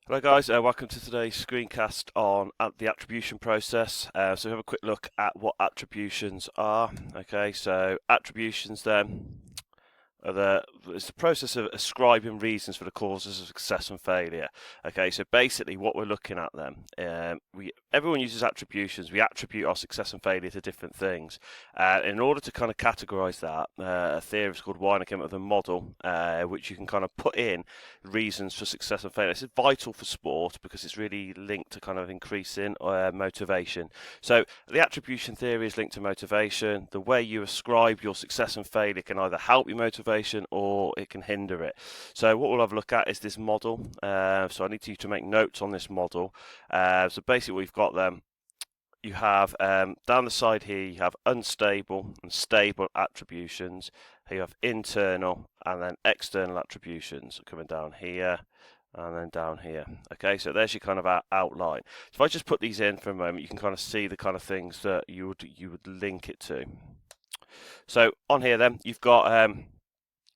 Hello guys, welcome to today's screencast on the attribution process. So we have a quick look at what attributions are. Okay, so attributions then it's the process of ascribing reasons for the causes of success and failure. Okay, so basically what we're looking at then, everyone uses attributions. We attribute our success and failure to different things. In order to kind of categorize that, a theorist called Weiner came up with a model which you can kind of put in reasons for success and failure. This is vital for sport because it's really linked to kind of increasing motivation. So the attribution theory is linked to motivation. The way you ascribe your success and failure can either help your motivation or it can hinder it. So what we'll have a look at is this model. So I need you to make notes on this model. So basically what we've got then, you have down the side here, you have unstable and stable attributions. Here you have internal and then external attributions coming down here and then down here. Okay, so there's your kind of outline. So if I just put these in for a moment, you can kind of see the kind of things that you would link it to. So on here then, you've got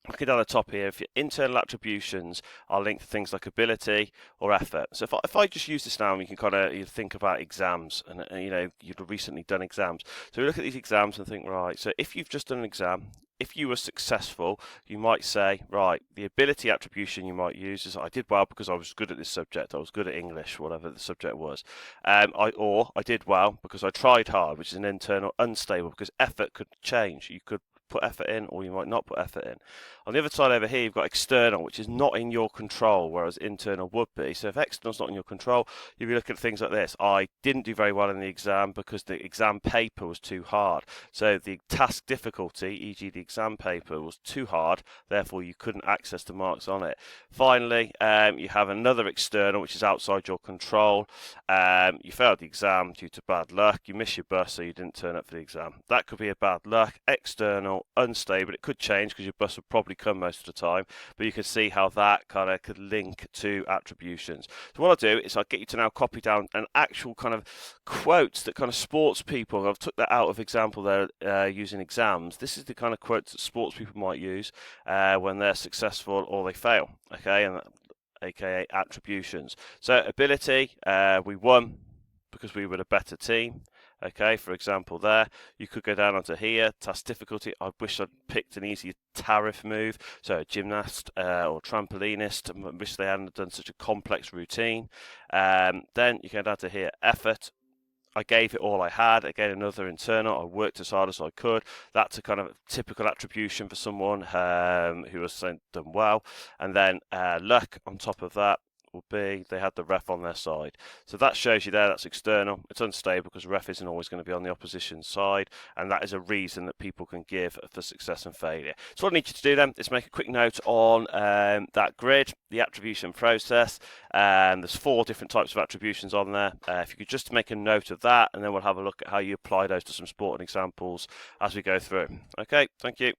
looking down the top here, if your internal attributions are linked to things like ability or effort. So if I just use this now, and you can kind of think about exams, and you've recently done exams. So we look at these exams and think, right, so if you've just done an exam, if you were successful, you might say, right, the ability attribution you might use is I did well because I was good at this subject, I was good at English, whatever the subject was. Or I did well because I tried hard, which is an internal unstable, because effort could change. You could put effort in or you might not put effort in. On the other side over here, you've got external, which is not in your control, whereas internal would be. So if external's not in your control, you'll be looking at things like this. I didn't do very well in the exam because the exam paper was too hard. So the task difficulty, e.g. the exam paper, was too hard, therefore you couldn't access the marks on it. Finally, you have another external, which is outside your control. You failed the exam due to bad luck. You missed your bus, so you didn't turn up for the exam. That could be a bad luck. External, unstable. It could change because your bus would probably come most of the time, but you can see how that kind of could link to attributions. So what I'll do is I'll get you to now copy down an actual kind of quotes that kind of sports people, I've took that out of example there using exams. This is the kind of quotes that sports people might use when they're successful or they fail. Okay, and aka attributions. So ability, we won because we were the better team. Okay, for example there, you could go down onto here, task difficulty, I wish I'd picked an easier tariff move, so a gymnast or trampolinist, I wish they hadn't done such a complex routine. Then you go down to here, effort, I gave it all I had. Again, another internal. I worked as hard as I could. That's a kind of typical attribution for someone who has done well. And then luck on top of that will be they had the ref on their side. So that shows you there that's external. It's unstable because ref isn't always going to be on the opposition side, and that is a reason that people can give for success and failure. So what I need you to do then is make a quick note on that grid, the attribution process. There's 4 different types of attributions on there. If you could just make a note of that, and then we'll have a look at how you apply those to some sporting examples as we go through. Okay, thank you.